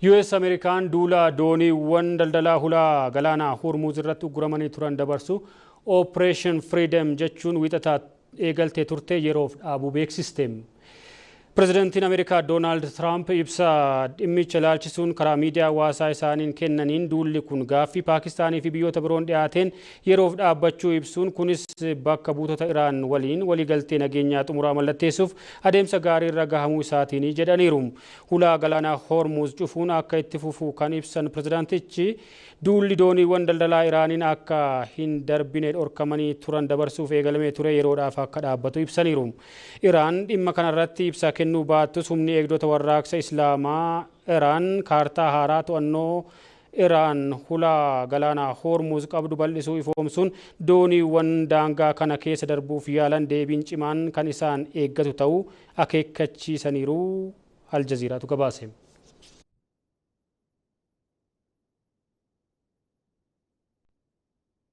US Amerikaan duula dooniiwwan daldalaa hulaa galaanaa Hormuz irratti uguramanii turan dabarsu Operation Freedom jechuun wiixataa eegaltee turte yeroof dhaabuu beeksiste. Pirezidaantiin Ameerikaa Doonaald Tiraamp ibsa dhimmicha ilaalchisuun karaa miidiyaa hawaasaa isaaniin kennaniin duulli kun gaaffii Paakistaanii fi biyyoota biroon dhiyaateen yeroof dhaabbachuu ibsuun kunis bakka buutota Iraan waliin waliigaltee nageenyaa xumuraa mallatteessuuf adeemsa gaarii irra gahamuu isaatiin jedhaniiru. Hulaa galaanaa Hormuz cufuun akka itti fufu kan ibsan pirezidaantichi duulli dooniiwwan daldalaa Iraaniin akka hin darbine dhorkamanii turan dabarsuuf eegalamee ture yeroodhaaf akka dhaabbatu ibsaniiru. Iraan dhimma kanarratti ibsa kennuu baattus humni eegdota warraaqsa Islaamaa Iraan kaartaa haaraa to'annoo Iraan hulaa galaanaa Hormuz qabdu bal'isuu ifoomsuun dooniiwwan daangaa kana keessa darbuuf yaalan deebiin cimaan kan isaan eeggatu ta'uu akeekkachiisaniiru. Aljaziiraatu gabaase.